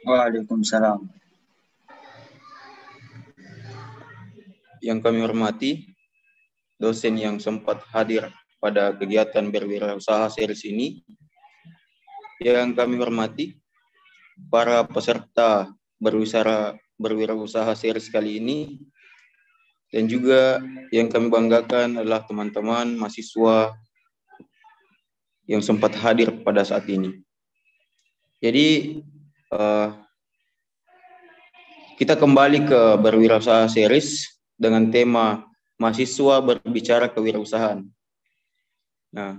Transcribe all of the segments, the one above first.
Waalaikumsalam. Yang kami hormati dosen yang sempat hadir pada kegiatan berwirausaha series ini. Yang kami hormati para peserta berwirausaha series kali ini. Dan juga yang kami banggakan adalah teman-teman mahasiswa yang sempat hadir pada saat ini. Jadi kita kembali ke berwirausaha series dengan tema mahasiswa berbicara kewirausahaan. Nah,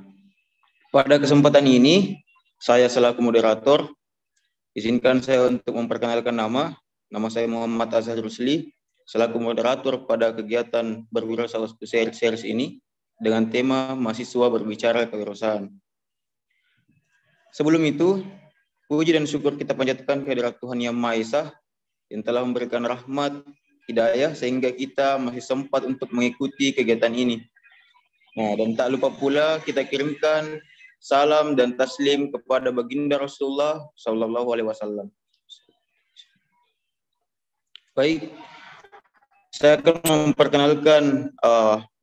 pada kesempatan ini saya selaku moderator izinkan saya untuk memperkenalkan nama. Nama saya Muhammad Azhar Rusli selaku moderator pada kegiatan berwirausaha series ini dengan tema mahasiswa berbicara kewirausahaan. Sebelum itu, puji dan syukur kita panjatkan kehadirat Tuhan Yang Maha Esa yang telah memberikan rahmat, hidayah sehingga kita masih sempat untuk mengikuti kegiatan ini. Nah, dan tak lupa pula kita kirimkan salam dan taslim kepada baginda Rasulullah Sallallahu Alaihi Wasallam. Baik, saya akan memperkenalkan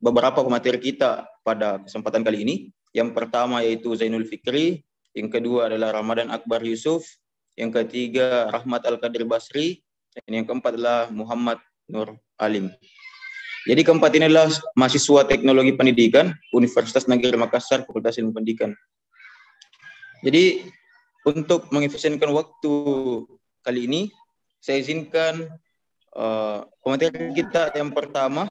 beberapa pemateri kita pada kesempatan kali ini. Yang pertama yaitu Zainul Fikri, yang kedua adalah Ramadan Akbar Yusuf, yang ketiga Rahmat Al-Qadir Basri, dan yang keempat adalah Muhammad Nur Alim. Jadi keempat ini adalah mahasiswa Teknologi Pendidikan Universitas Negeri Makassar, Fakultas Ilmu Pendidikan. Jadi untuk mengefisienkan waktu kali ini, saya izinkan pemateri kita yang pertama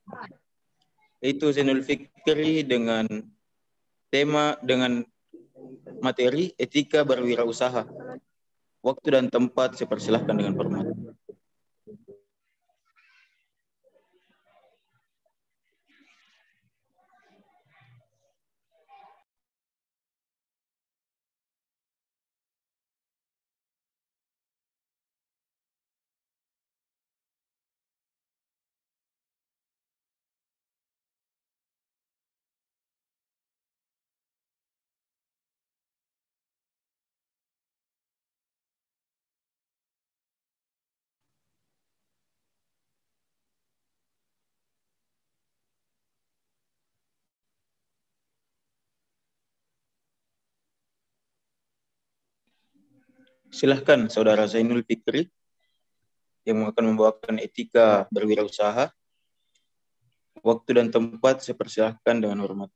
yaitu Zainul Fikri dengan materi etika berwirausaha. Waktu dan tempat saya persilahkan dengan hormat. Silahkan Saudara Zainul Fikri yang akan membawakan etika berwirausaha. Waktu dan tempat saya persilahkan dengan hormat.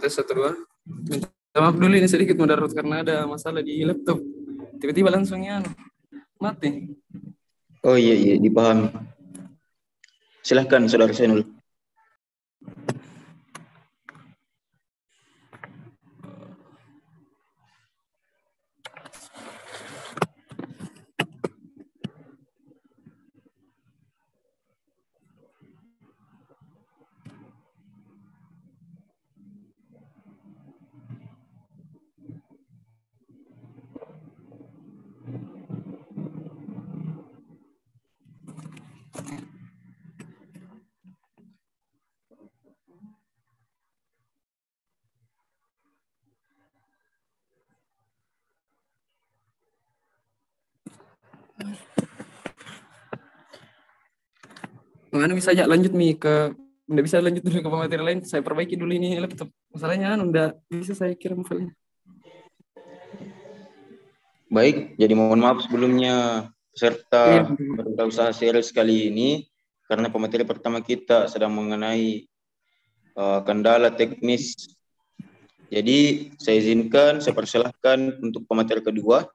Tes 1 2. Minta maaf dulu ini sedikit mudarat karena ada masalah di laptop. Tiba-tiba langsungnya mati. Oh iya, iya, dipahami. Silahkan Saudara Zainul. Anu bisa aja lanjut nih ke, udah bisa lanjut dulu ke materi lain. Saya perbaiki dulu ini laptop. Masalahnya udah bisa saya kirim filenya. Baik, jadi mohon maaf sebelumnya Iya. peserta berusaha series kali ini karena pemateri pertama kita sedang mengenai kendala teknis. Jadi saya izinkan, saya persilahkan untuk pemateri kedua,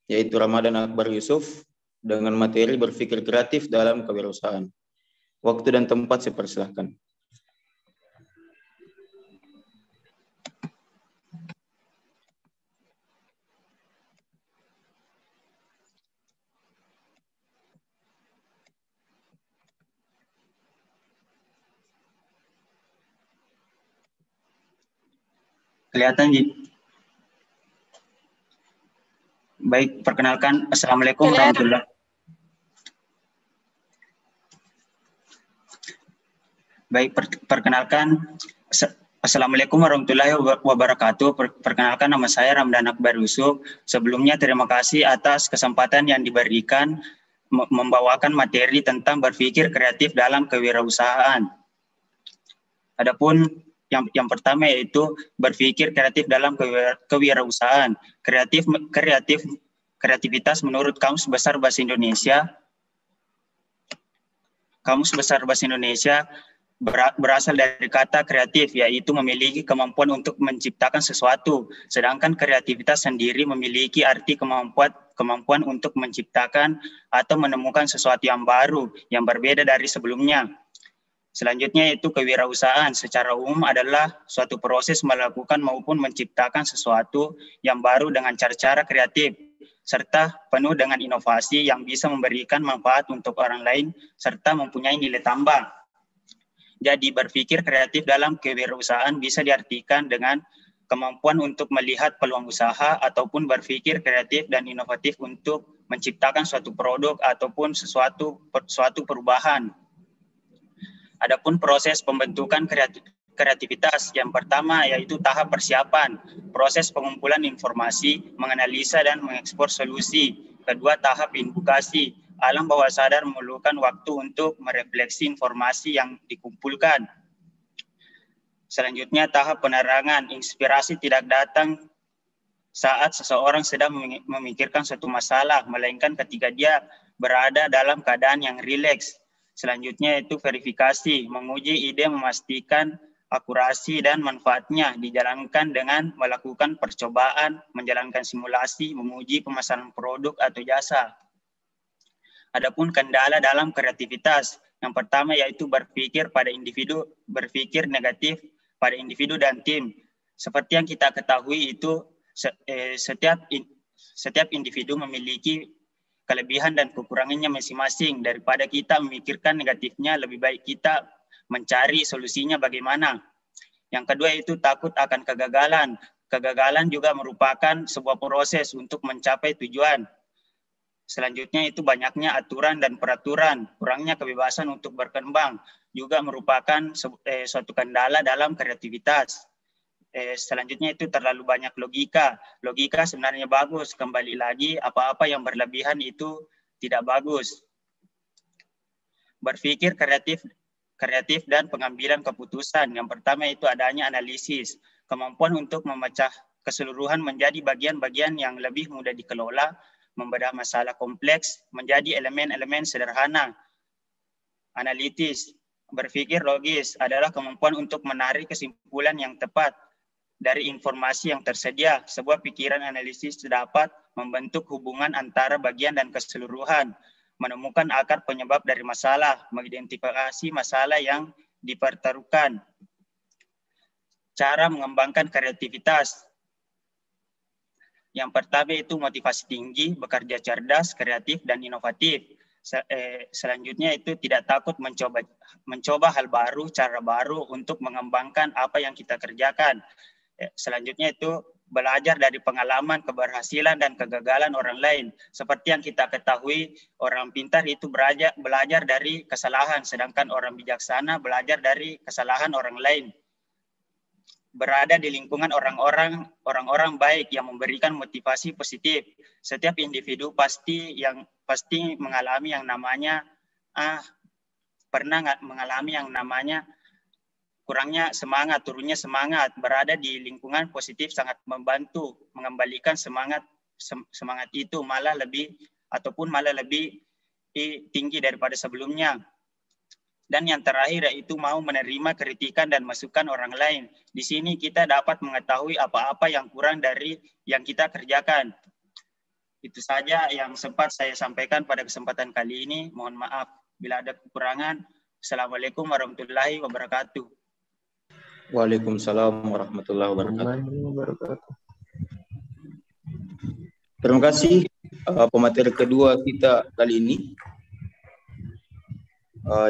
yaitu Ramadan Akbar Yusuf dengan materi berpikir kreatif dalam kewirausahaan. Waktu dan tempat saya persilahkan. Kelihatan, Ji. Baik, perkenalkan. Assalamualaikum warahmatullahi wabarakatuh. Baik, perkenalkan. Assalamualaikum warahmatullahi wabarakatuh. Perkenalkan, nama saya Ramdan Akbar Yusuf. Sebelumnya terima kasih atas kesempatan yang diberikan membawakan materi tentang berpikir kreatif dalam kewirausahaan. Adapun yang pertama yaitu berpikir kreatif dalam kewirausahaan. Kreativitas menurut Kamus Besar Bahasa Indonesia. Kamus Besar Bahasa Indonesia berasal dari kata kreatif, yaitu memiliki kemampuan untuk menciptakan sesuatu. Sedangkan kreativitas sendiri memiliki arti kemampuan untuk menciptakan atau menemukan sesuatu yang baru, yang berbeda dari sebelumnya. Selanjutnya yaitu kewirausahaan secara umum adalah suatu proses melakukan maupun menciptakan sesuatu yang baru dengan cara-cara kreatif, serta penuh dengan inovasi yang bisa memberikan manfaat untuk orang lain, serta mempunyai nilai tambah. Jadi berpikir kreatif dalam kewirausahaan bisa diartikan dengan kemampuan untuk melihat peluang usaha ataupun berpikir kreatif dan inovatif untuk menciptakan suatu produk ataupun suatu perubahan. Adapun proses pembentukan kreativitas yang pertama yaitu tahap persiapan, proses pengumpulan informasi, menganalisa dan mengekspor solusi. Kedua, tahap indukasi, alam bawah sadar memerlukan waktu untuk merefleksi informasi yang dikumpulkan. Selanjutnya, tahap penerangan, inspirasi tidak datang saat seseorang sedang memikirkan suatu masalah, melainkan ketika dia berada dalam keadaan yang rileks. Selanjutnya itu verifikasi, menguji ide, memastikan akurasi dan manfaatnya, dijalankan dengan melakukan percobaan, menjalankan simulasi, menguji pemasaran produk atau jasa. Adapun kendala dalam kreativitas, yang pertama yaitu berpikir negatif pada individu dan tim. Seperti yang kita ketahui itu setiap individu memiliki kelebihan dan kekurangannya masing-masing. Daripada kita memikirkan negatifnya, lebih baik kita mencari solusinya bagaimana. Yang kedua itu takut akan kegagalan. Kegagalan juga merupakan sebuah proses untuk mencapai tujuan. Selanjutnya itu banyaknya aturan dan peraturan, kurangnya kebebasan untuk berkembang juga merupakan suatu kendala dalam kreativitas. Selanjutnya itu terlalu banyak logika. Logika sebenarnya bagus, kembali lagi apa-apa yang berlebihan itu tidak bagus. Berpikir kreatif dan pengambilan keputusan. Yang pertama itu adanya analisis, kemampuan untuk memecah keseluruhan menjadi bagian-bagian yang lebih mudah dikelola, membedah masalah kompleks menjadi elemen-elemen sederhana. Analitis, berpikir logis adalah kemampuan untuk menarik kesimpulan yang tepat dari informasi yang tersedia. Sebuah pikiran analisis dapat membentuk hubungan antara bagian dan keseluruhan, menemukan akar penyebab dari masalah, mengidentifikasi masalah yang dipertaruhkan. Cara mengembangkan kreativitas. Yang pertama itu motivasi tinggi, bekerja cerdas, kreatif, dan inovatif. Selanjutnya itu tidak takut mencoba hal baru, cara baru untuk mengembangkan apa yang kita kerjakan. Selanjutnya itu belajar dari pengalaman, keberhasilan, dan kegagalan orang lain. Seperti yang kita ketahui, orang pintar itu belajar dari kesalahan, sedangkan orang bijaksana belajar dari kesalahan orang lain. Berada di lingkungan orang-orang baik yang memberikan motivasi positif. Setiap individu pasti mengalami yang namanya kurangnya semangat, turunnya semangat. Berada di lingkungan positif sangat membantu mengembalikan semangat itu malah lebih tinggi daripada sebelumnya. Dan yang terakhir yaitu mau menerima kritikan dan masukan orang lain. Di sini kita dapat mengetahui apa-apa yang kurang dari yang kita kerjakan. Itu saja yang sempat saya sampaikan pada kesempatan kali ini. Mohon maaf bila ada kekurangan. Assalamualaikum warahmatullahi wabarakatuh. Waalaikumsalam warahmatullahi wabarakatuh. Terima kasih pemateri kedua kita kali ini,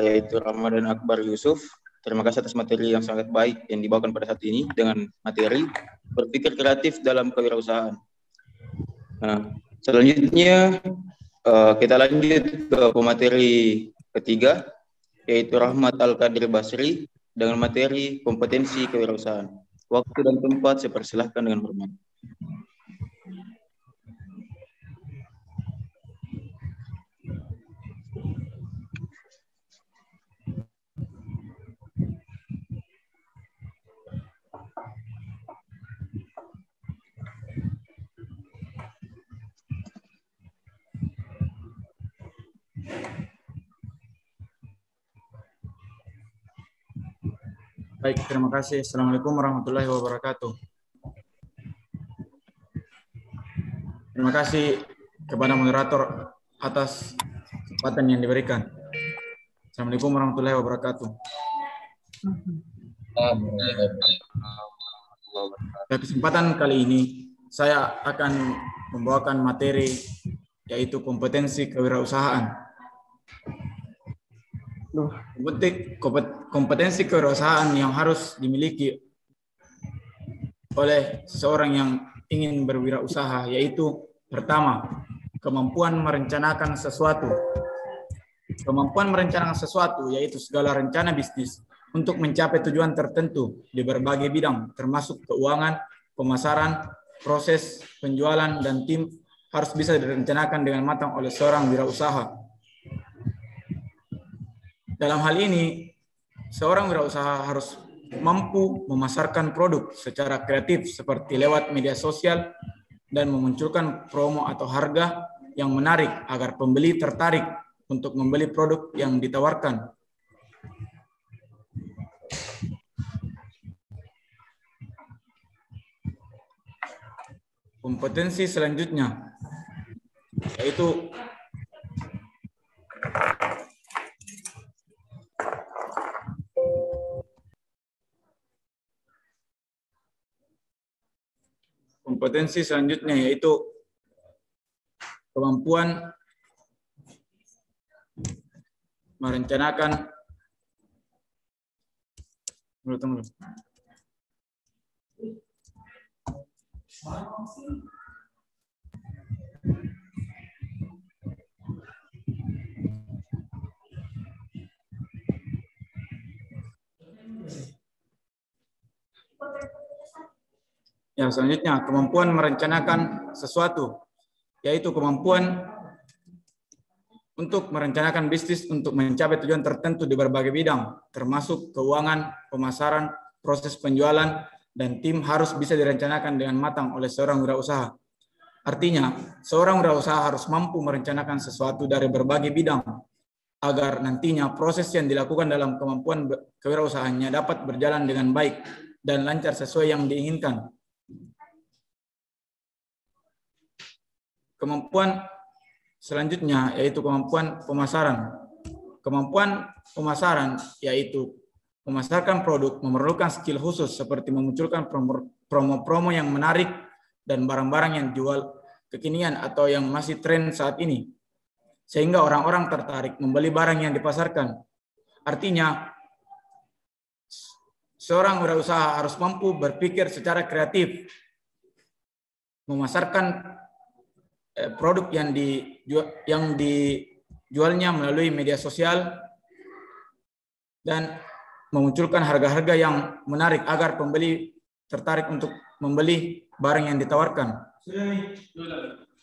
yaitu Ramadan Akbar Yusuf. Terima kasih atas materi yang sangat baik yang dibawakan pada saat ini dengan materi berpikir kreatif dalam kewirausahaan. Nah, selanjutnya kita lanjut ke pemateri ketiga, yaitu Rahmat Al-Qadir Basri dengan materi kompetensi kewirausahaan. Waktu dan tempat saya persilahkan dengan hormat. Baik, terima kasih. Assalamualaikum warahmatullahi wabarakatuh. Terima kasih kepada moderator atas kesempatan yang diberikan. Assalamualaikum warahmatullahi wabarakatuh. Pada kesempatan kali ini, saya akan membawakan materi yaitu kompetensi kewirausahaan. Kompetensi kewirausahaan yang harus dimiliki oleh seseorang yang ingin berwirausaha yaitu pertama, kemampuan merencanakan sesuatu. Kemampuan merencanakan sesuatu yaitu segala rencana bisnis untuk mencapai tujuan tertentu di berbagai bidang termasuk keuangan, pemasaran, proses penjualan, dan tim harus bisa direncanakan dengan matang oleh seorang wirausaha. Dalam hal ini, seorang wirausaha harus mampu memasarkan produk secara kreatif seperti lewat media sosial dan memunculkan promo atau harga yang menarik agar pembeli tertarik untuk membeli produk yang ditawarkan. Kompetensi selanjutnya yaitu kemampuan merencanakan selanjutnya kemampuan merencanakan sesuatu, yaitu kemampuan untuk merencanakan bisnis untuk mencapai tujuan tertentu di berbagai bidang, termasuk keuangan, pemasaran, proses penjualan, dan tim harus bisa direncanakan dengan matang oleh seorang wirausaha. Artinya, seorang wirausaha harus mampu merencanakan sesuatu dari berbagai bidang, agar nantinya proses yang dilakukan dalam kemampuan kewirausahaannya dapat berjalan dengan baik dan lancar sesuai yang diinginkan. Kemampuan selanjutnya yaitu kemampuan pemasaran. Kemampuan pemasaran yaitu memasarkan produk memerlukan skill khusus seperti memunculkan promo-promo yang menarik dan barang-barang yang jual kekinian atau yang masih tren saat ini, sehingga orang-orang tertarik membeli barang yang dipasarkan. Artinya, seorang wirausaha harus mampu berpikir secara kreatif, memasarkan produk yang dijualnya melalui media sosial, dan memunculkan harga-harga yang menarik agar pembeli tertarik untuk membeli barang yang ditawarkan.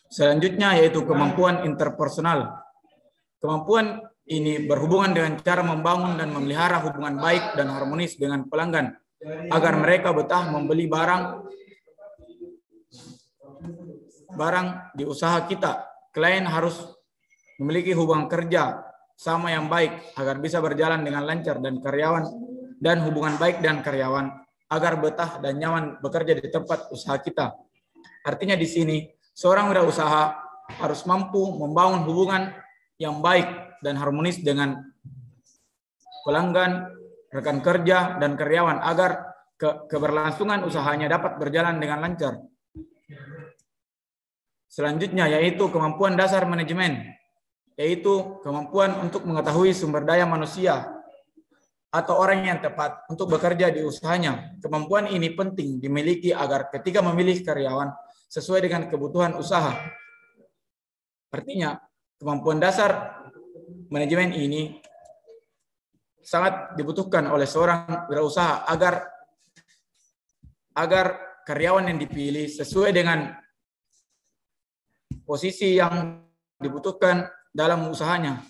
Selanjutnya yaitu kemampuan interpersonal. Kemampuan ini berhubungan dengan cara membangun dan memelihara hubungan baik dan harmonis dengan pelanggan agar mereka betah membeli barang di usaha kita. Klien harus memiliki hubungan kerja sama yang baik agar bisa berjalan dengan lancar, dan hubungan baik dan karyawan agar betah dan nyaman bekerja di tempat usaha kita. Artinya di sini seorang wirausaha harus mampu membangun hubungan yang baik dan harmonis dengan pelanggan, rekan kerja, dan karyawan agar keberlangsungan usahanya dapat berjalan dengan lancar. Selanjutnya yaitu kemampuan dasar manajemen, yaitu kemampuan untuk mengetahui sumber daya manusia atau orang yang tepat untuk bekerja di usahanya. Kemampuan ini penting dimiliki agar ketika memilih karyawan sesuai dengan kebutuhan usaha. Artinya, kemampuan dasar manajemen ini sangat dibutuhkan oleh seorang wirausaha agar karyawan yang dipilih sesuai dengan posisi yang dibutuhkan dalam usahanya.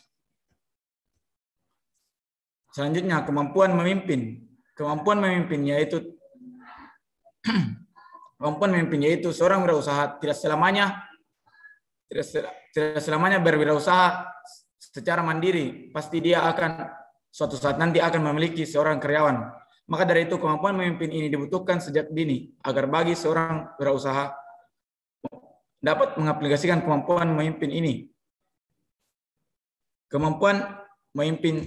Selanjutnya, kemampuan memimpin. Kemampuan memimpin yaitu seorang wirausaha tidak selamanya berwirausaha secara mandiri. Pasti dia akan suatu saat nanti akan memiliki seorang karyawan. Maka dari itu kemampuan memimpin ini dibutuhkan sejak dini agar bagi seorang wirausaha dapat mengaplikasikan kemampuan memimpin ini. Kemampuan memimpin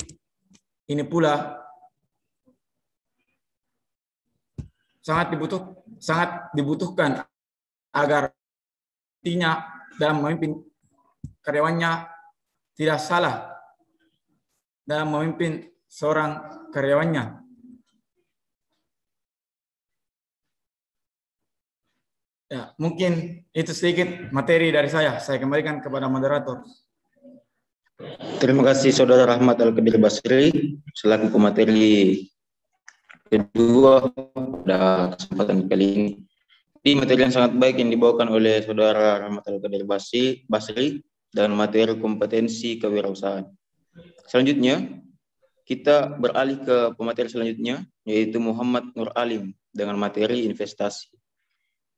ini pula sangat dibutuhkan agar nantinya dalam memimpin karyawannya tidak salah dalam memimpin seorang karyawannya. Ya, mungkin itu sedikit materi dari saya. Saya kembalikan kepada moderator. Terima kasih Saudara Rahmat Al-Qadir Basri selaku pemateri kedua pada kesempatan kali ini. Di materi yang sangat baik yang dibawakan oleh Saudara Rahmat Al-Qadir Basri dan materi kompetensi kewirausahaan. Selanjutnya kita beralih ke pemateri selanjutnya yaitu Muhammad Nur Alim dengan materi investasi.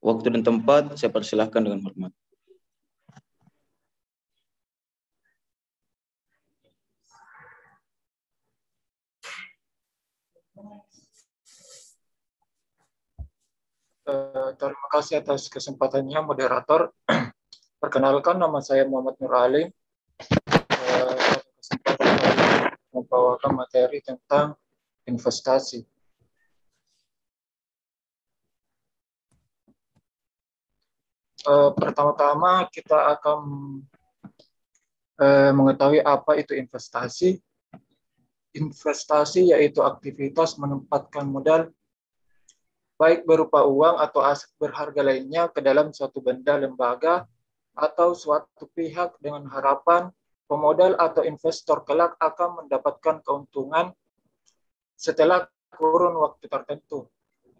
Waktu dan tempat saya persilahkan dengan hormat. Terima kasih atas kesempatannya, moderator. Perkenalkan, nama saya Muhammad Nur Alim. Kesempatan membawakan materi tentang investasi. Pertama-tama kita akan mengetahui apa itu investasi. Investasi yaitu aktivitas menempatkan modal baik berupa uang atau aset berharga lainnya ke dalam suatu benda, lembaga, atau suatu pihak dengan harapan pemodal atau investor kelak akan mendapatkan keuntungan setelah kurun waktu tertentu.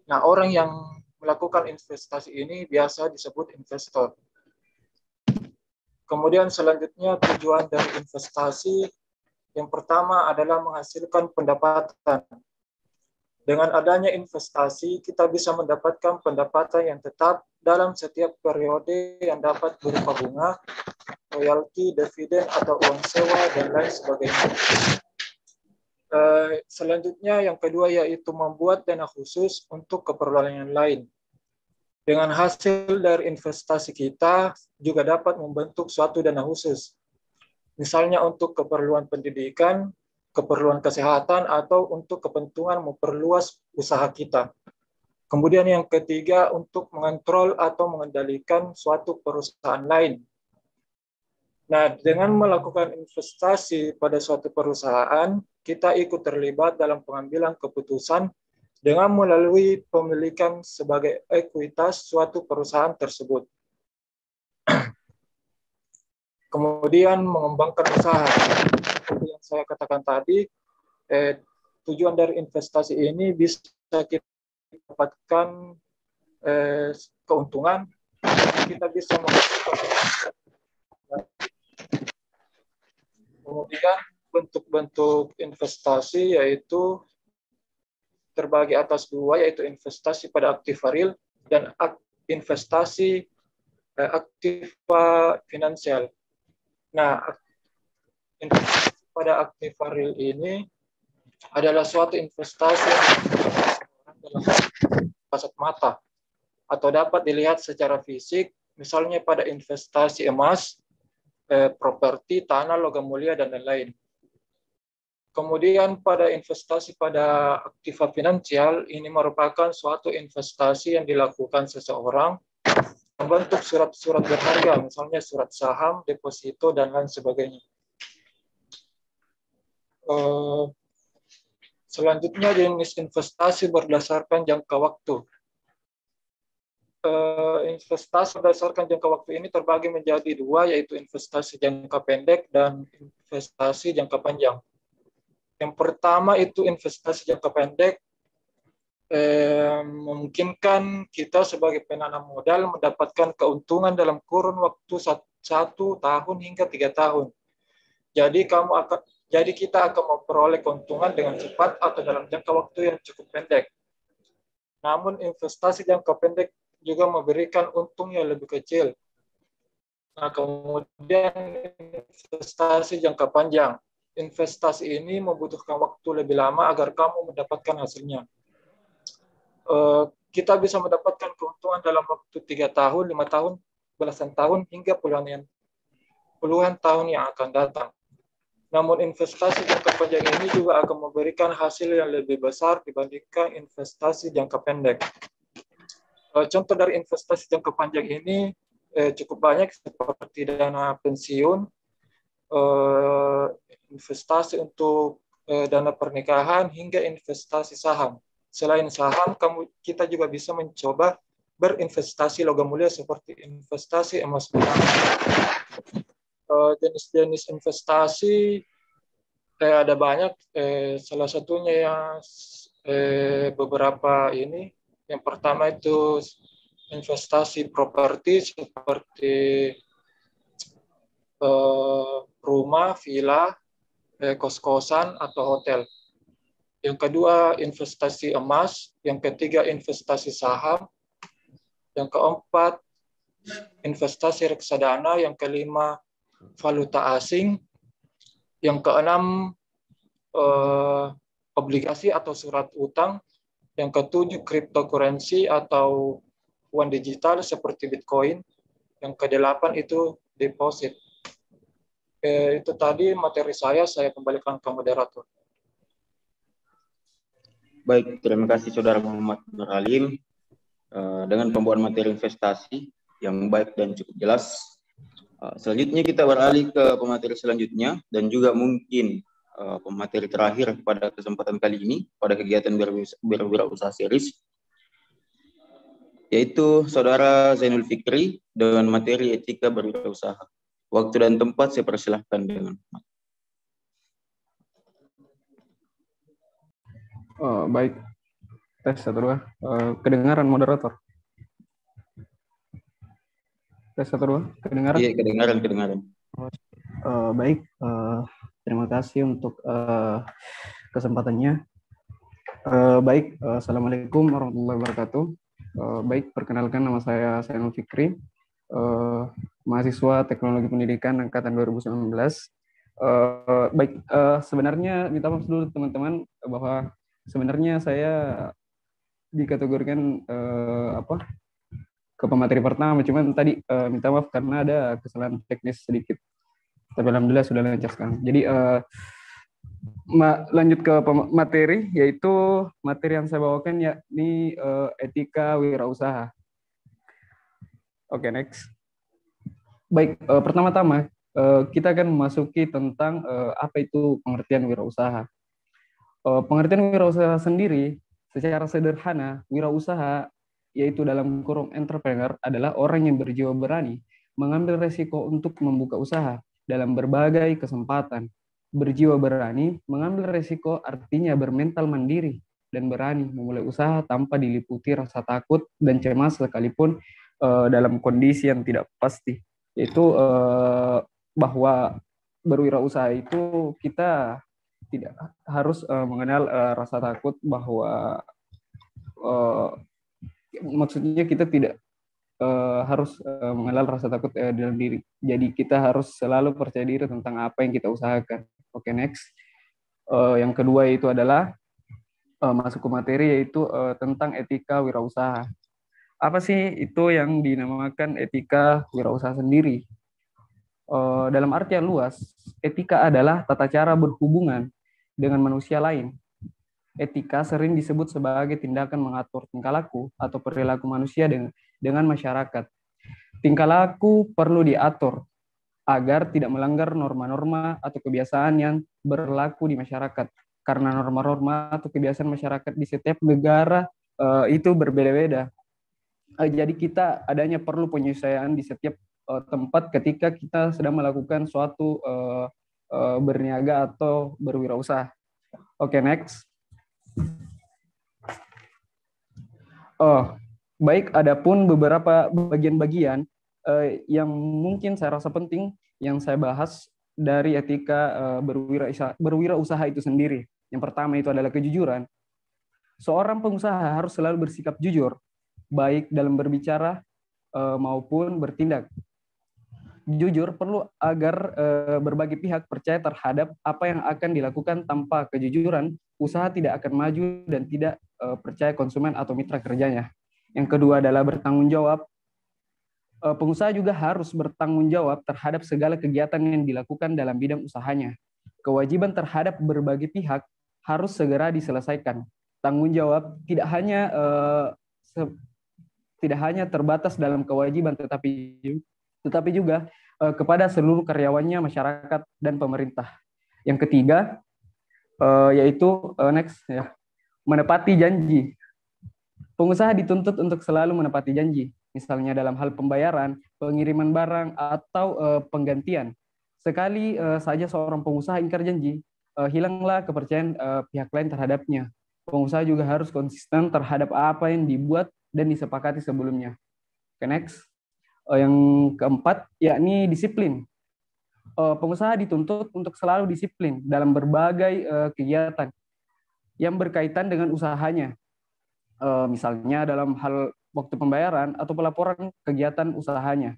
Nah, orang yang melakukan investasi ini biasa disebut investor. Kemudian selanjutnya tujuan dari investasi yang pertama adalah menghasilkan pendapatan. Dengan adanya investasi, kita bisa mendapatkan pendapatan yang tetap dalam setiap periode yang dapat berupa bunga, royalti, dividen, atau uang sewa, dan lain sebagainya. Selanjutnya yang kedua yaitu membuat dana khusus untuk keperluan yang lain. Dengan hasil dari investasi kita juga dapat membentuk suatu dana khusus. Misalnya untuk keperluan pendidikan, keperluan kesehatan, atau untuk kepentingan memperluas usaha kita. Kemudian yang ketiga untuk mengontrol atau mengendalikan suatu perusahaan lain. Nah, dengan melakukan investasi pada suatu perusahaan, kita ikut terlibat dalam pengambilan keputusan dengan melalui pemilikan sebagai ekuitas suatu perusahaan tersebut. Kemudian mengembangkan usaha. Seperti yang saya katakan tadi, tujuan dari investasi ini bisa kita dapatkan keuntungan, kita bisa menghasilkan. Kemudian bentuk-bentuk investasi yaitu terbagi atas dua, yaitu investasi pada aktiva real dan investasi aktiva finansial. Nah, investasi pada aktiva real ini adalah suatu investasi dalam kasat mata atau dapat dilihat secara fisik, misalnya pada investasi emas, properti, tanah, logam mulia, dan lain-lain. Kemudian pada investasi pada aktiva finansial, ini merupakan suatu investasi yang dilakukan seseorang membentuk surat-surat berharga, misalnya surat saham, deposito, dan lain sebagainya. Selanjutnya jenis investasi berdasarkan jangka waktu. Investasi berdasarkan jangka waktu ini terbagi menjadi dua, yaitu investasi jangka pendek dan investasi jangka panjang. Yang pertama itu investasi jangka pendek, memungkinkan kita sebagai penanam modal mendapatkan keuntungan dalam kurun waktu 1 tahun hingga 3 tahun. Jadi kita akan memperoleh keuntungan dengan cepat atau dalam jangka waktu yang cukup pendek. Namun investasi jangka pendek juga memberikan untung yang lebih kecil. Nah, kemudian investasi jangka panjang. Investasi ini membutuhkan waktu lebih lama agar kamu mendapatkan hasilnya. Kita bisa mendapatkan keuntungan dalam waktu 3 tahun, 5 tahun, belasan tahun, hingga puluhan tahun yang akan datang. Namun investasi jangka panjang ini juga akan memberikan hasil yang lebih besar dibandingkan investasi jangka pendek. Contoh dari investasi jangka panjang ini cukup banyak, seperti dana pensiun, investasi untuk dana pernikahan, hingga investasi saham. Selain saham, kita juga bisa mencoba berinvestasi logam mulia seperti investasi emas batangan. Jenis-jenis investasi ada banyak, salah satunya yang beberapa ini. Yang pertama itu investasi properti seperti rumah, villa, kos-kosan, atau hotel. Yang kedua investasi emas, yang ketiga investasi saham, yang keempat investasi reksadana, yang kelima valuta asing, yang keenam obligasi atau surat utang, yang ketujuh cryptocurrency atau uang digital seperti Bitcoin, yang kedelapan itu deposit. Itu tadi materi saya kembalikan ke moderator. Baik, terima kasih Saudara Muhammad Nur Alim dengan pembuatan materi investasi yang baik dan cukup jelas. Selanjutnya kita beralih ke pemateri selanjutnya dan juga mungkin pemateri terakhir pada kesempatan kali ini pada kegiatan berwirausaha series, yaitu Saudara Zainul Fikri dengan materi etika berwirausaha. Waktu dan tempat saya persilahkan dengan baik. Tes 1 2. Kedengaran moderator? Tes 1 2. Kedengaran? Iya, kedengaran. Baik. Terima kasih untuk kesempatannya. Baik. Assalamualaikum warahmatullahi wabarakatuh. Baik, perkenalkan nama saya Zainul Fikri, mahasiswa Teknologi Pendidikan angkatan 2019. Baik, sebenarnya minta maaf dulu teman-teman bahwa sebenarnya saya dikategorikan ke pemateri pertama, cuman tadi minta maaf karena ada kesalahan teknis sedikit. Tapi alhamdulillah sudah lancar sekarang. Jadi lanjut ke materi, yaitu materi yang saya bawakan yakni etika wirausaha. Oke, next. Baik, pertama-tama kita akan memasuki tentang apa itu pengertian wirausaha. Pengertian wirausaha sendiri secara sederhana, wirausaha yaitu dalam kurung entrepreneur adalah orang yang berjiwa berani mengambil resiko untuk membuka usaha dalam berbagai kesempatan. Berjiwa berani mengambil resiko artinya bermental mandiri dan berani memulai usaha tanpa diliputi rasa takut dan cemas sekalipun dalam kondisi yang tidak pasti. Yaitu bahwa berwirausaha itu kita tidak harus mengenal rasa takut, bahwa maksudnya kita tidak harus mengenal rasa takut dalam diri. Jadi kita harus selalu percaya diri tentang apa yang kita usahakan. Oke, next. Yang kedua itu adalah masuk ke materi, yaitu tentang etika wirausaha. Apa sih itu yang dinamakan etika wirausaha sendiri? Dalam artian luas, etika adalah tata cara berhubungan dengan manusia lain. Etika sering disebut sebagai tindakan mengatur tingkah laku atau perilaku manusia dengan masyarakat. Tingkah laku perlu diatur agar tidak melanggar norma-norma atau kebiasaan yang berlaku di masyarakat. Karena norma-norma atau kebiasaan masyarakat di setiap negara itu berbeda-beda. Jadi kita adanya perlu penyesuaian di setiap tempat ketika kita sedang melakukan suatu berniaga atau berwirausaha. Oke, next. Baik, adapun beberapa bagian-bagian yang mungkin saya rasa penting yang saya bahas dari etika berwirausaha itu sendiri. Yang pertama itu adalah kejujuran. Seorang pengusaha harus selalu bersikap jujur, baik dalam berbicara maupun bertindak. Jujur perlu agar berbagai pihak percaya terhadap apa yang akan dilakukan. Tanpa kejujuran, usaha tidak akan maju dan tidak percaya konsumen atau mitra kerjanya. Yang kedua adalah bertanggung jawab. Pengusaha juga harus bertanggung jawab terhadap segala kegiatan yang dilakukan dalam bidang usahanya. Kewajiban terhadap berbagai pihak harus segera diselesaikan. Tanggung jawab tidak hanya terbatas dalam kewajiban, tetapi juga kepada seluruh karyawannya, masyarakat, dan pemerintah. Yang ketiga, yaitu next ya, menepati janji. Pengusaha dituntut untuk selalu menepati janji, misalnya dalam hal pembayaran, pengiriman barang, atau penggantian. Sekali saja seorang pengusaha ingkar janji, hilanglah kepercayaan pihak lain terhadapnya. Pengusaha juga harus konsisten terhadap apa yang dibuat dan disepakati sebelumnya. Oke, next. Yang keempat, yakni disiplin. Pengusaha dituntut untuk selalu disiplin dalam berbagai kegiatan yang berkaitan dengan usahanya. Misalnya dalam hal waktu pembayaran atau pelaporan kegiatan usahanya.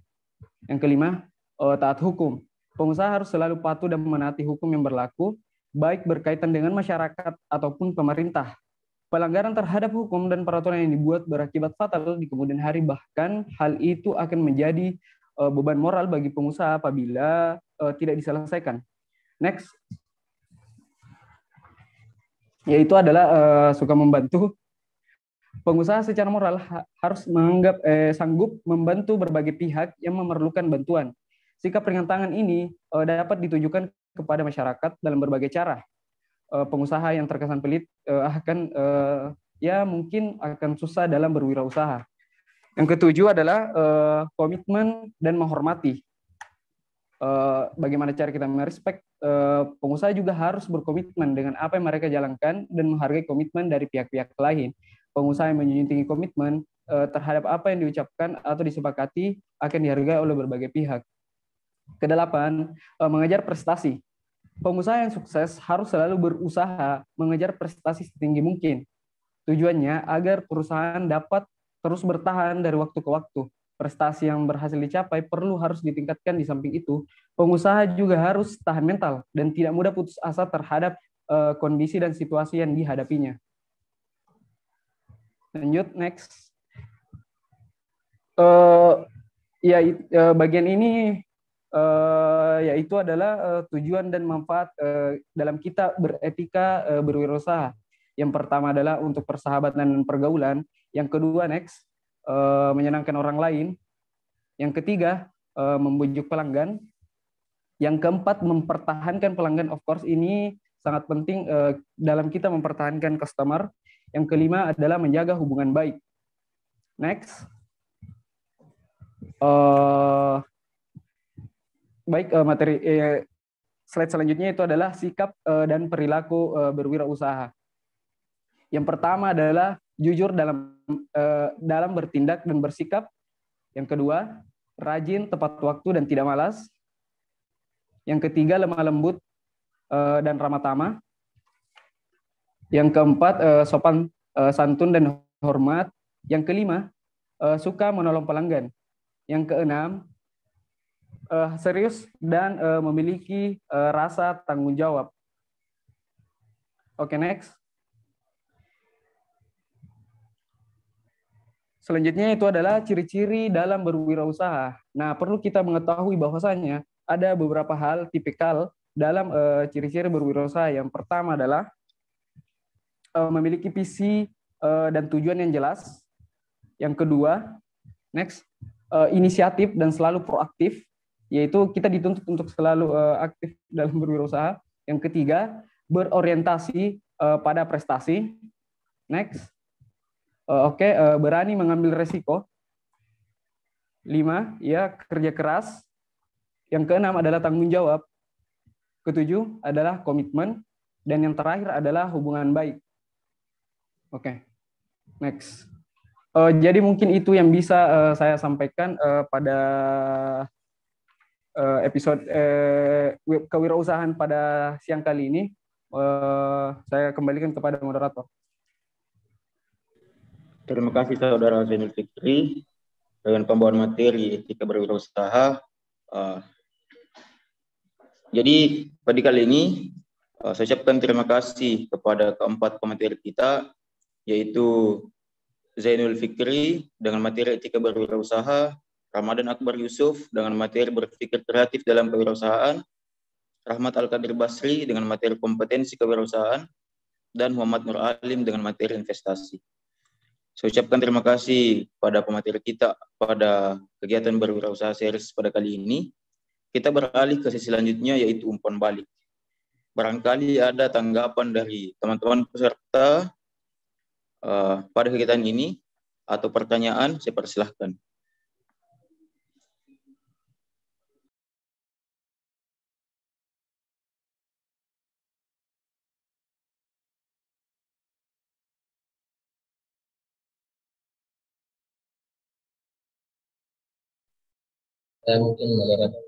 Yang kelima, taat hukum. Pengusaha harus selalu patuh dan menaati hukum yang berlaku, baik berkaitan dengan masyarakat ataupun pemerintah. Pelanggaran terhadap hukum dan peraturan yang dibuat berakibat fatal di kemudian hari, bahkan hal itu akan menjadi beban moral bagi pengusaha apabila tidak diselesaikan. Next, yaitu adalah suka membantu. Pengusaha secara moral harus menganggap sanggup membantu berbagai pihak yang memerlukan bantuan. Sikap ringan tangan ini dapat ditujukan kepada masyarakat dalam berbagai cara. Pengusaha yang terkesan pelit mungkin akan susah dalam berwirausaha. Yang ketujuh adalah komitmen dan menghormati. Bagaimana cara kita merespek, pengusaha juga harus berkomitmen dengan apa yang mereka jalankan dan menghargai komitmen dari pihak-pihak lain. Pengusaha yang menjunjung tinggi komitmen terhadap apa yang diucapkan atau disepakati akan dihargai oleh berbagai pihak. Kedelapan, mengejar prestasi. Pengusaha yang sukses harus selalu berusaha mengejar prestasi setinggi mungkin. Tujuannya agar perusahaan dapat terus bertahan dari waktu ke waktu. prestasi yang berhasil dicapai harus ditingkatkan. Di samping itu, pengusaha juga harus tahan mental dan tidak mudah putus asa terhadap kondisi dan situasi yang dihadapinya. Lanjut, next. Bagian ini yaitu adalah tujuan dan manfaat dalam kita beretika berwirausaha. Yang pertama adalah untuk persahabatan dan pergaulan. Yang kedua, next, menyenangkan orang lain. Yang ketiga, membujuk pelanggan. Yang keempat, mempertahankan pelanggan. Of course, ini sangat penting dalam kita mempertahankan customer. Yang kelima adalah menjaga hubungan baik. Next. Materi slide selanjutnya itu adalah sikap dan perilaku berwirausaha. Yang pertama adalah jujur dalam bertindak dan bersikap. Yang kedua, rajin, tepat waktu, dan tidak malas. Yang ketiga, lemah lembut dan ramah tamah. Yang keempat, sopan, santun, dan hormat. Yang kelima, suka menolong pelanggan. Yang keenam, serius dan memiliki rasa tanggung jawab. Oke, next. Selanjutnya itu adalah ciri-ciri dalam berwirausaha. Nah, perlu kita mengetahui bahwasanya ada beberapa hal tipikal dalam ciri-ciri berwirausaha. Yang pertama adalah memiliki visi dan tujuan yang jelas. Yang kedua, next, inisiatif dan selalu proaktif, yaitu kita dituntut untuk selalu aktif dalam berwirausaha. Yang ketiga, berorientasi pada prestasi. Next. Berani mengambil resiko. 5, ya, kerja keras. Yang keenam adalah tanggung jawab. Ketujuh adalah komitmen. Dan yang terakhir adalah hubungan baik. Oke, next. Jadi mungkin itu yang bisa saya sampaikan pada episode kewirausahaan pada siang kali ini. Saya kembalikan kepada moderator. Terima kasih Saudara Zainul Fikri dengan pembawaan materi etika berwirausaha. Jadi pada kali ini saya ucapkan terima kasih kepada keempat pemateri kita, yaitu Zainul Fikri dengan materi etika berwirausaha, Ramadan Akbar Yusuf dengan materi berpikir kreatif dalam kewirausahaan, Rahmat Al-Qadir Basri dengan materi kompetensi kewirausahaan, dan Muhammad Nur Alim dengan materi investasi. Saya ucapkan terima kasih pada pemateri kita pada kegiatan berwirausaha series pada kali ini. Kita beralih ke sesi selanjutnya, yaitu umpan balik. Barangkali ada tanggapan dari teman-teman peserta pada kegiatan ini atau pertanyaan, saya persilahkan. Saya mungkin moderator.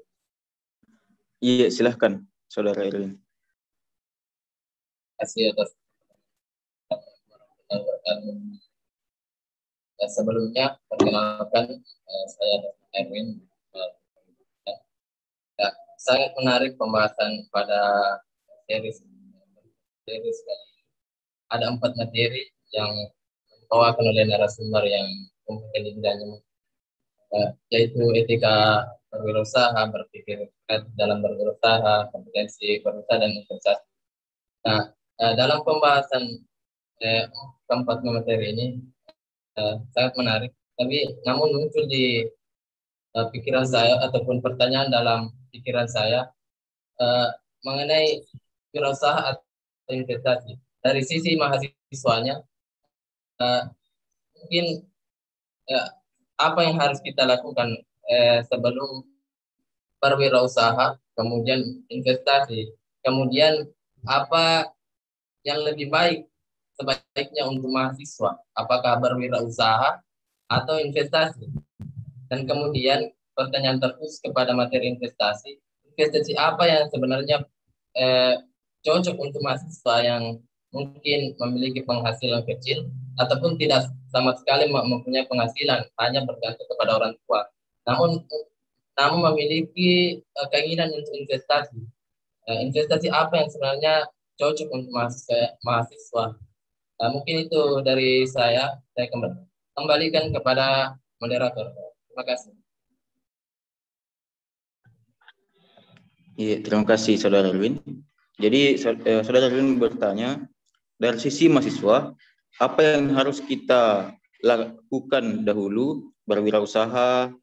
Iya, silahkan, Saudara Erwin. Terima kasih atas sebelumnya perkenalkan saya Erwin. Sangat menarik pembahasan pada series kali. Ada 4 materi yang dibawakan oleh narasumber yang kompeten di bidangnya, yaitu etika berwirausaha, berpikir dalam berwirausaha, kompetensi berusaha, dan investasi. Nah, dalam pembahasan keempat materi ini sangat menarik, tapi namun muncul di pikiran saya ataupun pertanyaan dalam pikiran saya mengenai wirausaha atau investasi. Dari sisi mahasiswanya, mungkin apa yang harus kita lakukan sebelum berwirausaha, kemudian investasi, kemudian apa yang lebih baik sebaiknya untuk mahasiswa, apakah berwirausaha atau investasi. Dan kemudian pertanyaan terkhusus kepada materi investasi apa yang sebenarnya cocok untuk mahasiswa yang mungkin memiliki penghasilan kecil ataupun tidak sama sekali mempunyai penghasilan, hanya bergantung kepada orang tua. Namun memiliki keinginan untuk investasi. Investasi apa yang sebenarnya cocok untuk mahasiswa? Mungkin itu dari saya kembalikan kepada moderator. Terima kasih. Iya, terima kasih Saudara Erwin. Jadi Saudara Erwin bertanya, dari sisi mahasiswa, apa yang harus kita lakukan dahulu berwirausaha,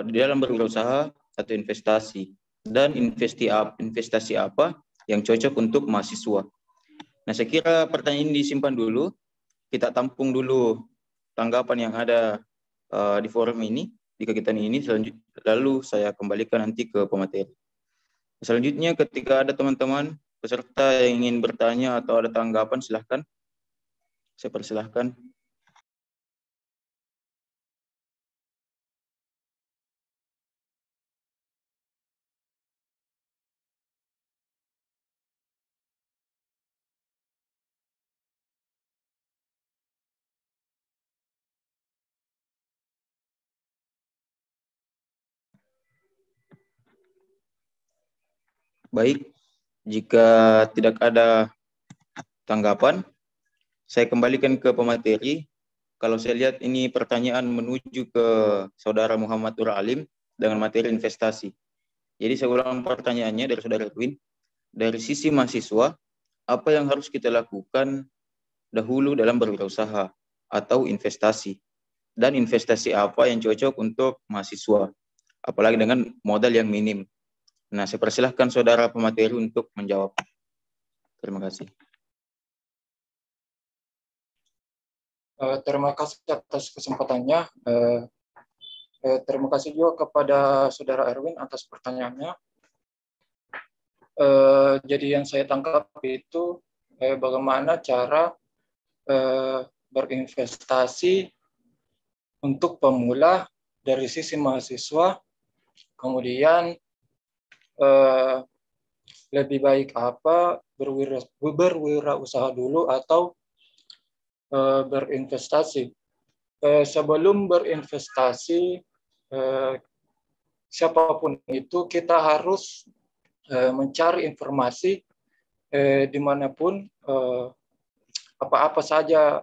di dalam berwirausaha atau investasi, dan investasi apa yang cocok untuk mahasiswa. Nah, saya kira pertanyaan ini disimpan dulu, kita tampung dulu tanggapan yang ada di forum ini, di kegiatan ini, lalu saya kembalikan nanti ke pemateri. Selanjutnya, ketika ada teman-teman peserta yang ingin bertanya atau ada tanggapan, silahkan. Saya persilahkan. Baik, jika tidak ada tanggapan, saya kembalikan ke pemateri. Kalau saya lihat ini pertanyaan menuju ke Saudara Muhammad Nur Alim dengan materi investasi. Jadi saya ulang pertanyaannya dari Saudara Edwin. Dari sisi mahasiswa, apa yang harus kita lakukan dahulu dalam berwirausaha atau investasi? Dan investasi apa yang cocok untuk mahasiswa? Apalagi dengan modal yang minim. Nah, saya persilahkan Saudara pemateri untuk menjawab. Terima kasih. Terima kasih atas kesempatannya. Terima kasih juga kepada Saudara Erwin atas pertanyaannya. Jadi yang saya tangkap itu bagaimana cara berinvestasi untuk pemula dari sisi mahasiswa, kemudian lebih baik apa berwirausaha dulu atau berinvestasi. Sebelum berinvestasi, siapapun itu kita harus mencari informasi dimanapun apa-apa saja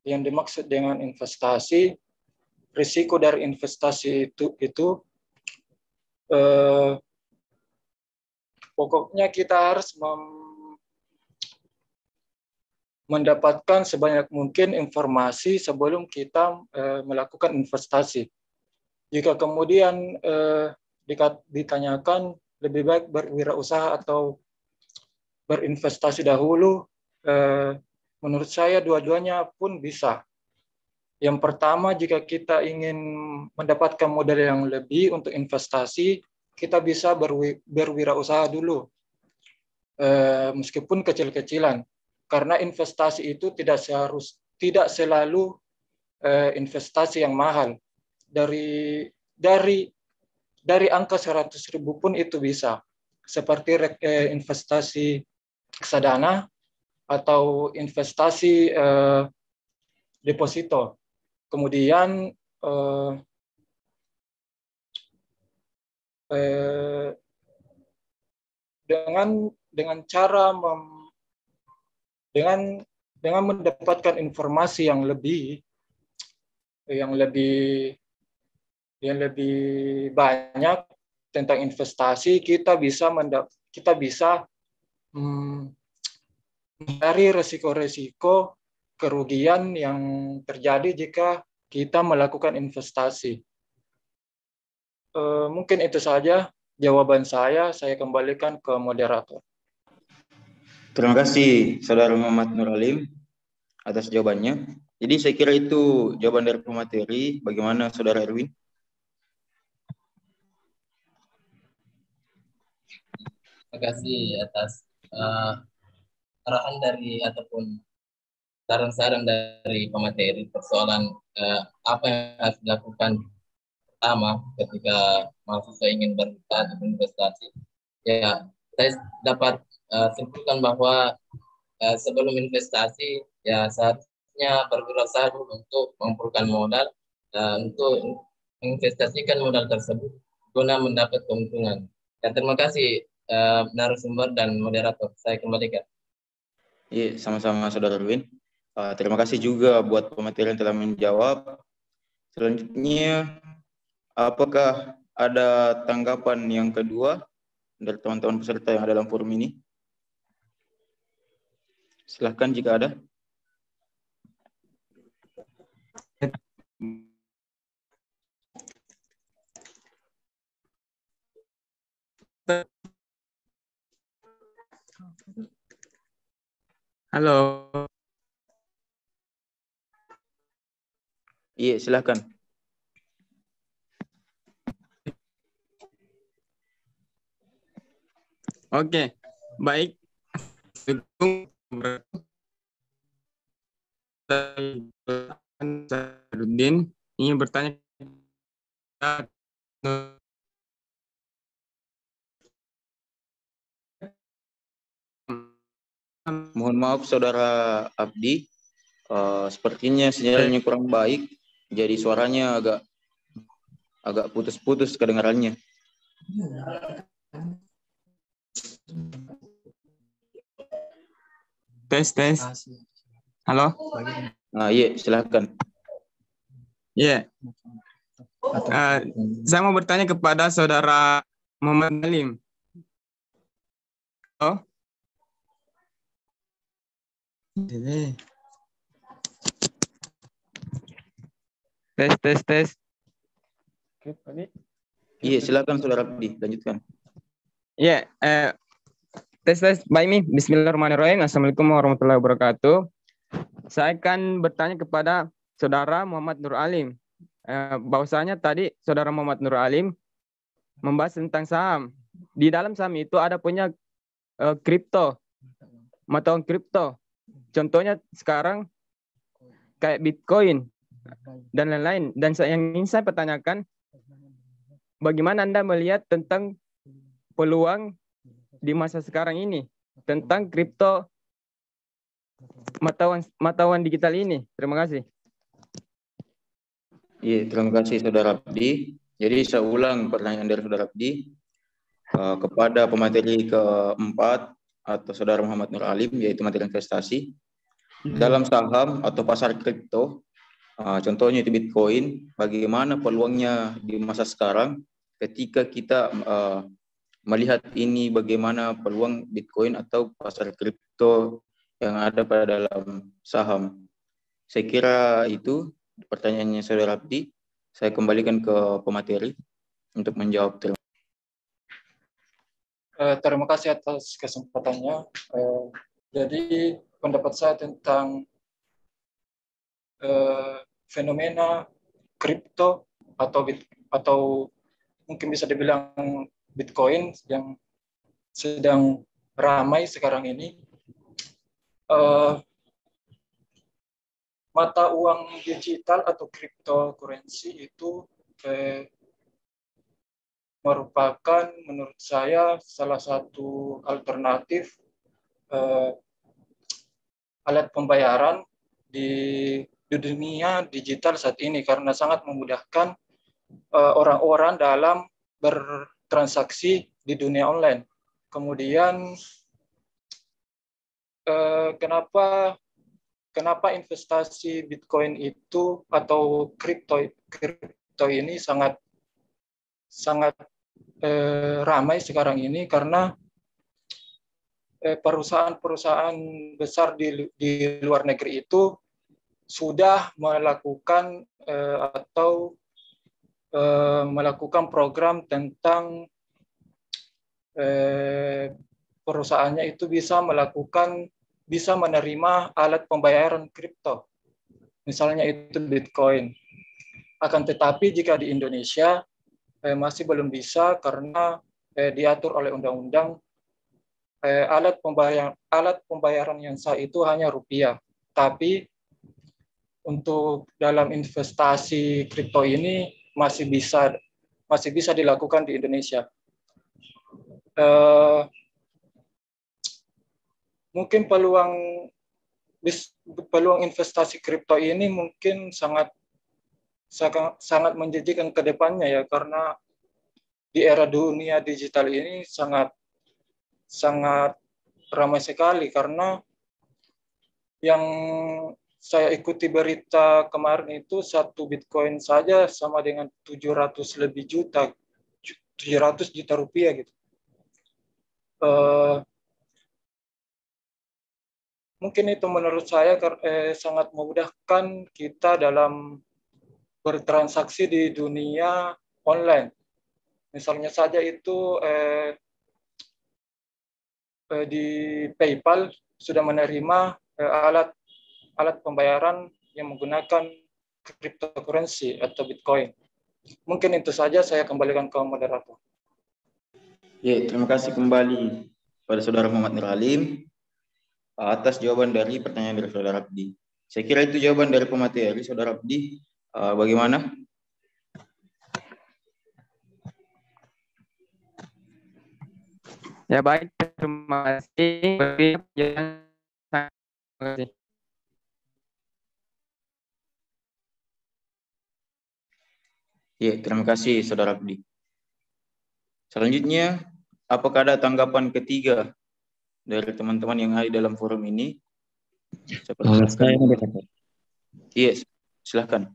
yang dimaksud dengan investasi, risiko dari investasi itu pokoknya kita harus mendapatkan sebanyak mungkin informasi sebelum kita melakukan investasi. Jika kemudian ditanyakan lebih baik berwirausaha atau berinvestasi dahulu, menurut saya dua-duanya pun bisa. Yang pertama, jika kita ingin mendapatkan modal yang lebih untuk investasi, kita bisa berwirausaha dulu, meskipun kecil-kecilan, karena investasi itu tidak selalu investasi yang mahal. Dari angka 100.000 pun itu bisa, seperti investasi reksadana atau investasi deposito. Kemudian dengan cara dengan mendapatkan informasi yang lebih banyak tentang investasi, kita bisa mencari resiko-resiko kerugian yang terjadi jika kita melakukan investasi. Mungkin itu saja jawaban saya. Saya kembalikan ke moderator. Terima kasih Saudara Muhammad Nur Alim atas jawabannya. Jadi saya kira itu jawaban dari pemateri. Bagaimana Saudara Erwin? Terima kasih atas arahan dari ataupun saran-saran dari pemateri persoalan apa yang harus dilakukan pertama ketika mahasiswa ingin berinvestasi. Ya, saya dapat simpulkan bahwa sebelum investasi ya baiknya berwirausaha dulu untuk mengumpulkan modal untuk menginvestasikan modal tersebut guna mendapat keuntungan. Dan terima kasih narasumber dan moderator. Saya kembalikan. Iya, sama-sama Saudara Erwin. Terima kasih juga buat pemateri yang telah menjawab. Selanjutnya, apakah ada tanggapan yang kedua dari teman-teman peserta yang ada dalam forum ini? Silahkan jika ada. Halo. Iya, silahkan. Oke, baik. Sarudin ingin bertanya. Mohon maaf Saudara Abdi, sepertinya sinyalnya kurang baik, jadi suaranya agak putus-putus kedengarannya. Tes. Halo? Nah, iya, silahkan. Iya. Saya mau bertanya kepada Saudara Muhammad Halim. Oh? Tes. Iya, silakan Saudara Abdi, lanjutkan. Iya, tes. Baik nih, bismillahirrahmanirrahim. Assalamualaikum warahmatullahi wabarakatuh. Saya akan bertanya kepada Saudara Muhammad Nur Alim. Bahwasanya tadi Saudara Muhammad Nur Alim membahas tentang saham. Di dalam saham itu ada punya kripto, mata uang kripto. Contohnya sekarang kayak Bitcoin dan lain-lain. Dan yang ingin saya pertanyakan, bagaimana Anda melihat tentang peluang di masa sekarang ini tentang kripto mata uang digital ini? Terima kasih. Iya, terima kasih Saudara Abdi. Jadi saya ulang pertanyaan dari Saudara Abdi kepada pemateri keempat atau Saudara Muhammad Nur Alim, yaitu materi investasi dalam saham atau pasar kripto. Contohnya itu Bitcoin. Bagaimana peluangnya di masa sekarang ketika kita melihat ini, bagaimana peluang Bitcoin atau pasar kripto yang ada pada dalam saham. Saya kira itu pertanyaannya Saudara Abdi. Saya kembalikan ke pemateri untuk menjawab. Terima kasih atas kesempatannya. Jadi pendapat saya tentang fenomena kripto atau mungkin bisa dibilang Bitcoin yang sedang ramai sekarang ini. Mata uang digital atau cryptocurrency itu merupakan menurut saya salah satu alternatif alat pembayaran di dunia digital saat ini, karena sangat memudahkan orang-orang dalam bertransaksi di dunia online. Kemudian kenapa investasi Bitcoin itu atau kripto ini sangat ramai sekarang ini, karena perusahaan-perusahaan besar di luar negeri itu sudah melakukan melakukan program tentang perusahaannya itu bisa menerima alat pembayaran kripto, misalnya itu Bitcoin. Akan tetapi jika di Indonesia masih belum bisa, karena diatur oleh undang-undang alat pembayaran yang sah itu hanya rupiah. Tapi untuk dalam investasi kripto ini masih bisa dilakukan di Indonesia. Mungkin peluang peluang investasi kripto ini mungkin sangat menjanjikan ke depannya ya, karena di era dunia digital ini sangat ramai sekali, karena yang saya ikuti berita kemarin itu satu Bitcoin saja sama dengan 700 juta rupiah gitu. Mungkin itu menurut saya sangat memudahkan kita dalam bertransaksi di dunia online. Misalnya saja itu di PayPal sudah menerima alat pembayaran yang menggunakan cryptocurrency atau Bitcoin. Mungkin itu saja, saya kembalikan ke moderator. Ya, terima kasih kembali pada Saudara Muhammad Nur Alim atas jawaban dari pertanyaan dari Saudara Abdi. Saya kira itu jawaban dari pemateri. Saudara Abdi, bagaimana? Ya baik, terima kasih. Ya, terima kasih Saudara Abdi. Selanjutnya, apakah ada tanggapan ketiga dari teman-teman yang ada dalam forum ini? Iya, silahkan.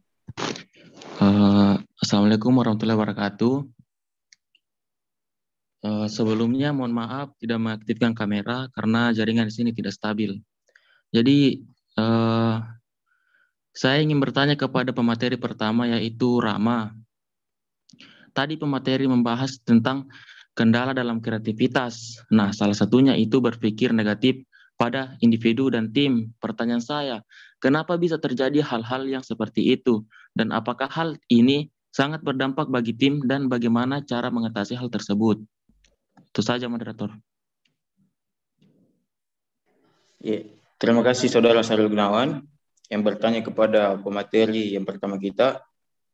Assalamualaikum warahmatullahi wabarakatuh. Sebelumnya mohon maaf tidak mengaktifkan kamera karena jaringan di sini tidak stabil. Jadi saya ingin bertanya kepada pemateri pertama, yaitu Rama. Tadi pemateri membahas tentang kendala dalam kreativitas. Nah, salah satunya itu berpikir negatif pada individu dan tim. Pertanyaan saya, kenapa bisa terjadi hal-hal yang seperti itu? Dan apakah hal ini sangat berdampak bagi tim dan bagaimana cara mengatasi hal tersebut? Itu saja, moderator. Ya, terima kasih Saudara Sarul Gunawan yang bertanya kepada pemateri yang pertama kita,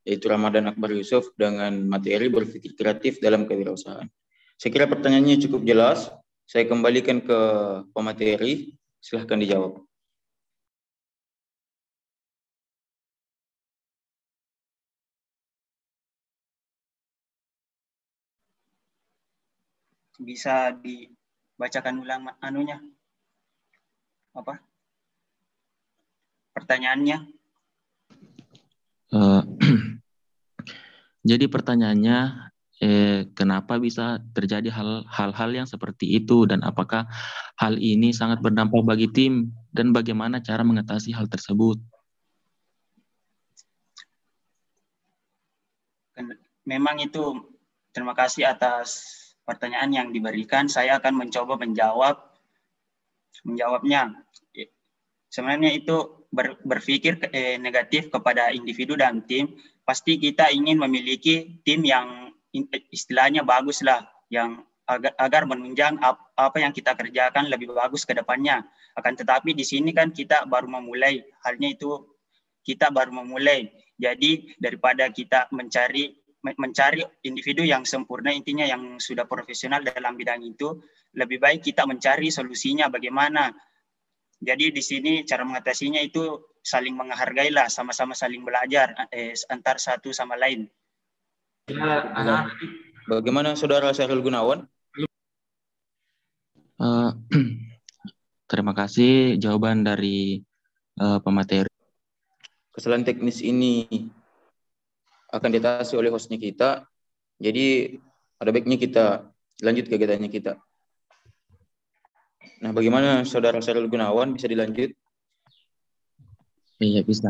yaitu Ramadan Akbar Yusuf dengan materi berpikir kreatif dalam kewirausahaan. Saya kira pertanyaannya cukup jelas. Saya kembalikan ke pemateri. Silahkan dijawab. Bisa dibacakan ulang anunya? Apa? Pertanyaannya? Jadi pertanyaannya, kenapa bisa terjadi hal-hal yang seperti itu dan apakah hal ini sangat berdampak bagi tim dan bagaimana cara mengatasi hal tersebut? Memang itu, terima kasih atas pertanyaan yang diberikan. Saya akan mencoba menjawabnya. Sebenarnya itu berpikir negatif kepada individu dan tim. Pasti kita ingin memiliki tim yang istilahnya bagus lah, yang agar menunjang apa yang kita kerjakan lebih bagus ke depannya. Akan tetapi di sini kan kita baru memulai, halnya itu kita baru memulai. Jadi daripada kita mencari individu yang sempurna, intinya yang sudah profesional dalam bidang itu, lebih baik kita mencari solusinya bagaimana. Jadi di sini cara mengatasinya itu saling menghargai lah, sama-sama saling belajar antar satu sama lain. Bagaimana Saudara Sarul Gunawan? Terima kasih jawaban dari pemateri. Kesalahan teknis ini akan diatasi oleh hostnya kita. Jadi ada baiknya kita lanjut kegiatannya kita. Nah, bagaimana Saudara Sarul Gunawan, bisa dilanjut? Iya, bisa.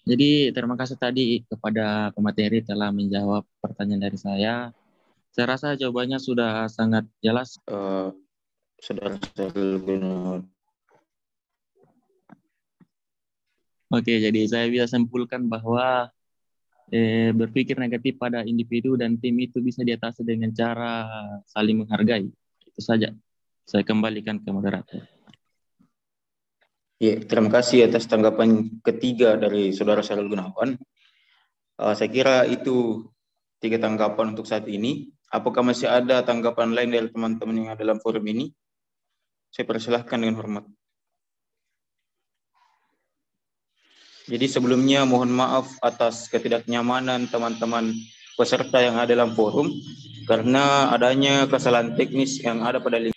Jadi terima kasih tadi kepada pemateri telah menjawab pertanyaan dari saya. Saya rasa jawabannya sudah sangat jelas. Saudara Sarul Gunawan. Oke, jadi saya bisa simpulkan bahwa berpikir negatif pada individu dan tim itu bisa diatasi dengan cara saling menghargai. Itu saja. Saya kembalikan ke moderator. Ya, terima kasih atas tanggapan ketiga dari Saudara Sarul Gunawan. Saya kira itu 3 tanggapan untuk saat ini. Apakah masih ada tanggapan lain dari teman-teman yang ada dalam forum ini? Saya persilahkan dengan hormat. Jadi sebelumnya mohon maaf atas ketidaknyamanan teman-teman peserta yang ada dalam forum karena adanya kesalahan teknis yang ada pada link.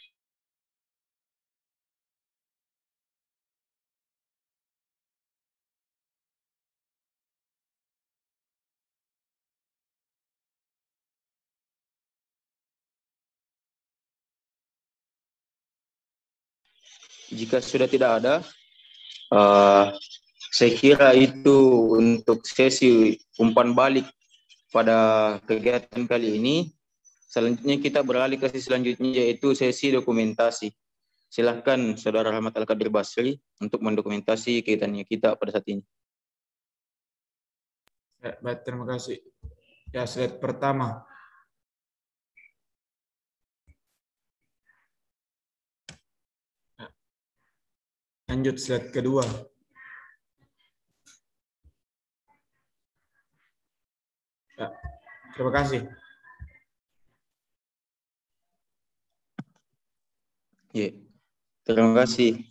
Jika sudah tidak ada, saya kira itu untuk sesi umpan balik pada kegiatan kali ini. Selanjutnya kita beralih ke sesi selanjutnya, yaitu sesi dokumentasi. Silahkan Saudara Rahmat Al-Qadir Basri untuk mendokumentasi kegiatannya kita pada saat ini. Ya, baik, terima kasih. Ya, slide pertama. Lanjut slide kedua. Ya, terima kasih. Ya, terima kasih.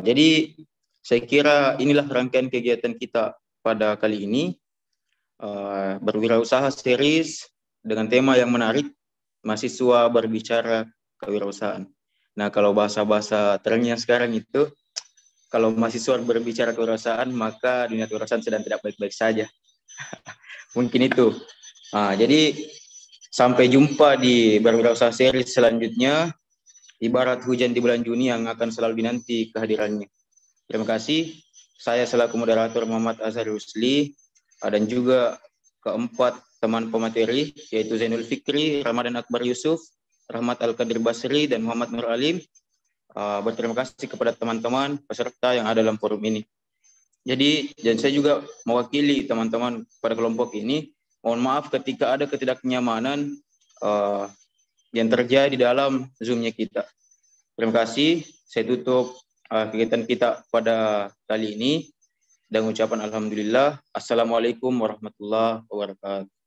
Jadi saya kira inilah rangkaian kegiatan kita pada kali ini. Berwirausaha series dengan tema yang menarik, mahasiswa berbicara kewirausahaan. Nah, kalau bahasa-bahasa trennya sekarang itu, kalau mahasiswa berbicara kewirausahaan, maka dunia kewirausahaan sedang tidak baik-baik saja. Mungkin itu. Jadi sampai jumpa di berwirausaha series selanjutnya, ibarat hujan di bulan Juni yang akan selalu dinanti kehadirannya. Terima kasih. Saya selaku moderator Muhammad Azhar Rusli, dan juga keempat teman pemateri, yaitu Zainul Fikri, Ramadan Akbar Yusuf, Rahmat Al-Qadir Basri, dan Muhammad Nur Alim. Berterima kasih kepada teman-teman peserta yang ada dalam forum ini. Jadi, dan saya juga mewakili teman-teman pada kelompok ini. Mohon maaf ketika ada ketidaknyamanan yang terjadi di dalam Zoom-nya kita. Terima kasih. Saya tutup kegiatan kita pada kali ini dan ucapan alhamdulillah. Assalamualaikum warahmatullahi wabarakatuh.